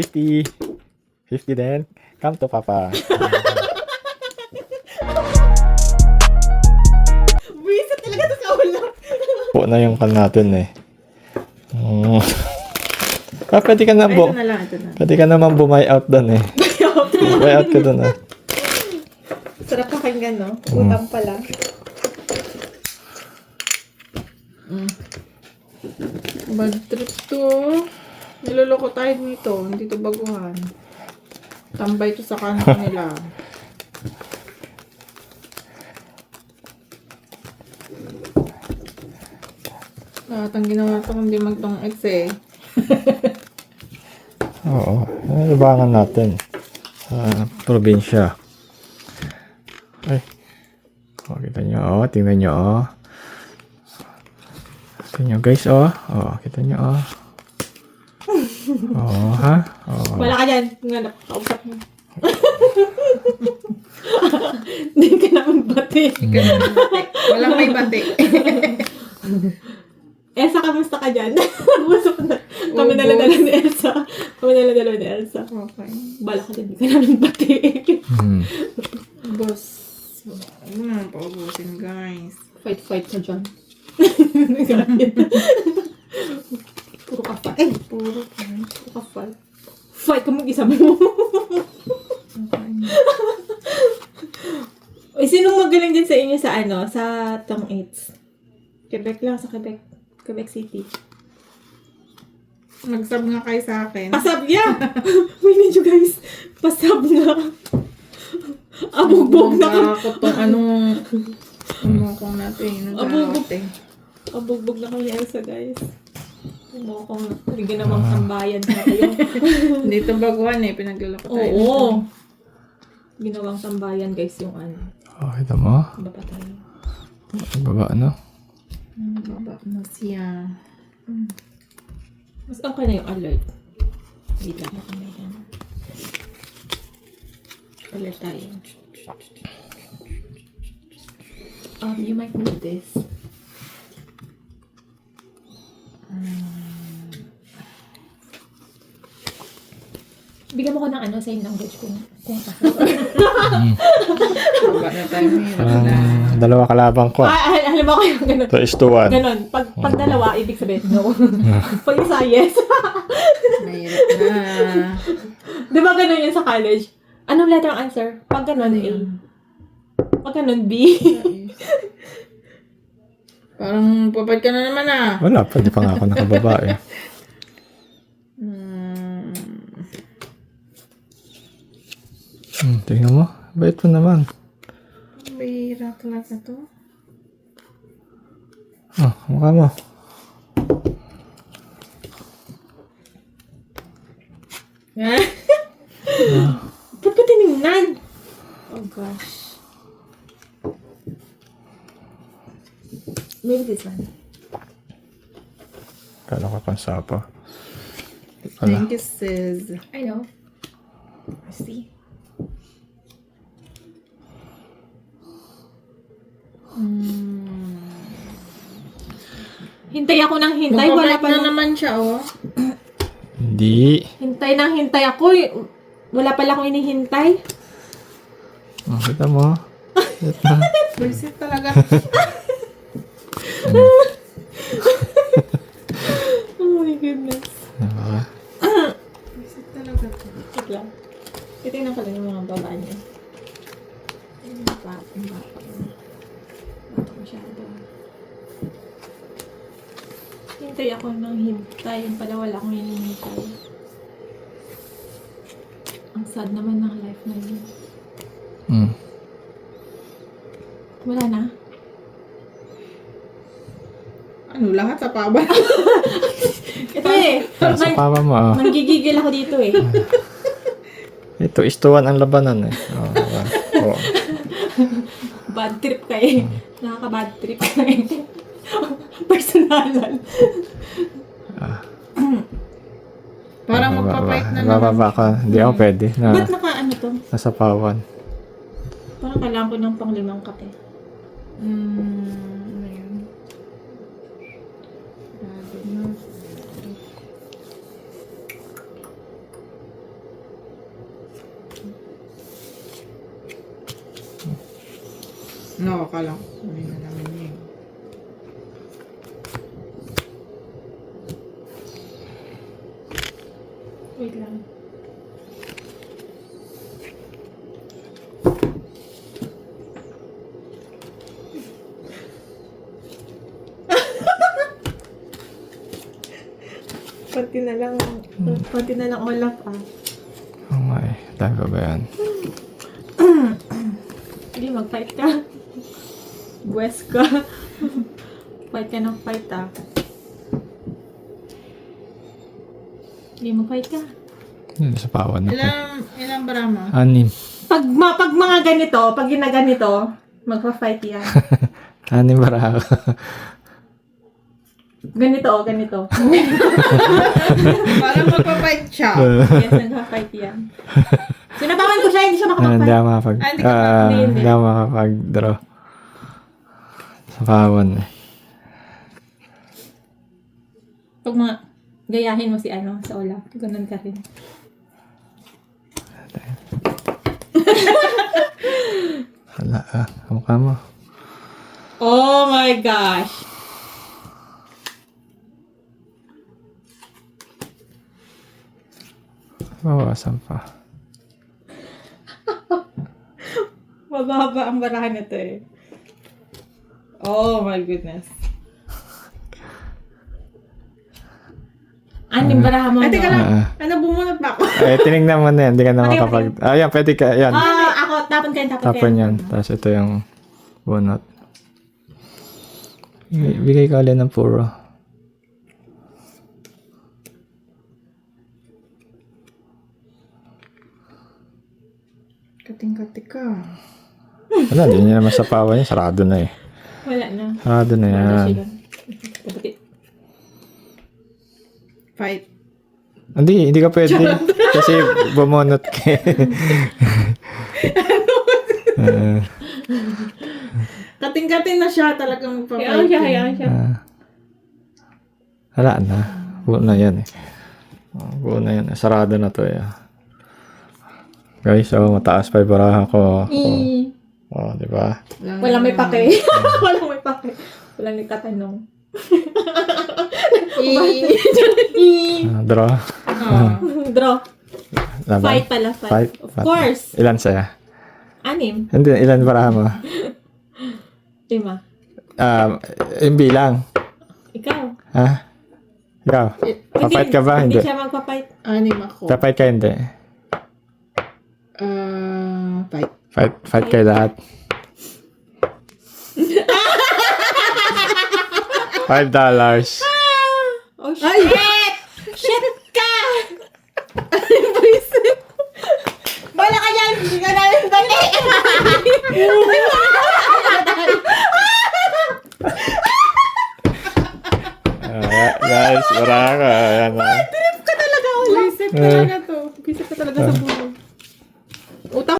50. 50 din. Come to Papa. Buwisit talaga sa kaulo. Po na yung kan natin eh. Pwede ka na Ito na lang, ito na. Pwede ka naman buy out doon eh. Buy out ka doon ah. Sarap pakinggan, no? Utang pala. Bad trip to. Niloloko tayo dito. Hindi to baguhan. Tambay to sa kanto nila. Lahat ang ginawa ko kundi magtong ex eh. Oo. Ibangan natin. Sa probinsya. Ay. Oh, kita nyo oh. Tingnan nyo oh. Kita nyo guys oh. Oh, kita nyo oh. Oh, ha? Oh. Wala ka dyan. Nga kausap mo. Hindi ka naman bati. Walang may bati. Elsa, kamusta ka dyan? Nag-usap na. Kami dala-dala ni Elsa. Okay. Bala ka dyan. Hindi ka namin bati. Boss. Huwag mo naman paubusin, guys. Fight ka dyan. Puro ka fight. Ay, puro ka. Puro ka fight. Fight ka mag-isa mo. Uy, sinong magaling din sa inyo sa ano? Sa Tong 8? Quebec lang, sa Quebec. Quebec City. Nagsab nga kayo sa akin. Pasab niya! We need you guys. Pasab nga. Abugbog na kami. Ako tong anong umukong natin. Abugbog. Abugbog na kami, Elsa, guys. Kung bigyan namang tambayan na kayo. Hindi ito baguhan eh. Pinagluloko tayo. Oo. Ginawang tambayan, guys, yung ano. Oh, kita mo? Iba pa tayo. Baba ano? Baba na siya. Mas okay na yung alert. Wait lang ako na yan. Alert tayo. You might need this. Bigyan mo ko ng ano, sign language kung Baba na tayo ngayon. Parang dalawa kalabang ko. alam mo ko yung ganun. 2 is to 1. Ganon. Pag dalawa, ibig sabihin, no. Pag isa, yes. Mahirap na. Di ba ganun yun sa college? Anong letter ang answer? Pag ganon, A. Pag ganon, B. Parang papad ka na naman ah. Wala pa, di pa nga ako nakababa eh. Tingnan mo. Bait mo naman. Mahirap talaga to. Oh, mukha mo. Ba't ko tinignan? Oh gosh. Maybe this one. Kala ka pansapa. Thank you, sis. I know. See? Hintay ako ng hintay. Wala pa na naman siya, oh. Hindi. Hintay ng hintay ako. Wala pala akong inihintay. Oh, kita mo. Bullshit talaga. Oh my goodness. Diba? Bullshit talaga to. Wait lang. Titignan ko lang yung mga baba niya. Yung baba. Baka masyado. Hintay ako ng hintay. Yung pala wala akong hinihintay. Ang sad naman ng life na yun. Wala na. Ano, lahat sa paba? Ito eh. Sa papa mo ah. Manggigigil ako dito eh. Ito is to 1 ang labanan eh. Oh, diba? Oh. Bad trip ka eh. Nakaka-bad trip ka eh. Personalan. Parang magpapight na naman. Bababa ka. Hindi ako pwede. Ba't naka ano to? Nasa pawan. Parang kailangan ko ng panglimang kape. Ano yun? Grabe na. No, akala ko. Sabi na namin yun. Wait lang. Pati na lang ulap ah. Oh my, dami pa ba yan? Hindi, mag-fight ka. Buwes ka. Fight ka ng fight ah. Hindi, mag-fight ka. Yun, sa pawan ako. Ilang barama? 6. Pag mga ganito, pag ginaganito, magpa-fight yan. 6 bara ako. Ganito oh, ganito. Parang magpapaint siya. Yes, nagpa-fight yan. Sinabawan ko siya, hindi siya makapag-fight. Hindi ako makapag... hindi ka hindi. Hindi ako makapag-draw. Sa pawan eh. Pag mga gayahin mo si ano, sa Olaf, ganun ka rin. Wala ah. Kamukha mo. Oh my gosh! Bawasan pa. Mababa ang barahan nito eh. Oh my goodness. Anim barahan mo. Ay, teka no? lang. Ah. Ano, bumunot ba ako? Tinignan mo na yan. Hindi ka na Pati- makapag... Yan, pwede ka. Yan. Ako, tapon kayo, tapon kayo. Tapon yan. Tapos ito yung bunot. Bigay ka ulit ng puro. Kating-kati ka. Wala, hindi niya naman sa pawan niya. Sarado na eh. Wala na. Sarado na yan. Wala siya. Kapatid. Fight. Hindi ka pwede. Kasi bumonot ka eh. Kating-kating na siya talagang Hayaan siya, magpapaint. hayaan siya. Wala na. Buo na yan eh. Buo na yan. Sarado na to eh. Guys, mataas pa yung baraha ko. Di ba? Walang may pake. Walang may pake. Walang nagtatanong. Draw. Draw. Laban. Fight pala, fight. Of course. Ilan saya? 6. Hindi, ilan baraha mo? 5. Yung bilang. Ikaw. Ha? Ikaw? Pafight ka ba? Hindi Hindi. siya magpa-fight. Anim ako. Pafight ka hindi. Fight. Fight kayo lahat. $5. Oh, shit! Shit ka! Wala ka yan! Hindi ka namin dali! Guys, baraha ka. Ayan na. Visit ka talaga to. Visit ka talaga sa bulo.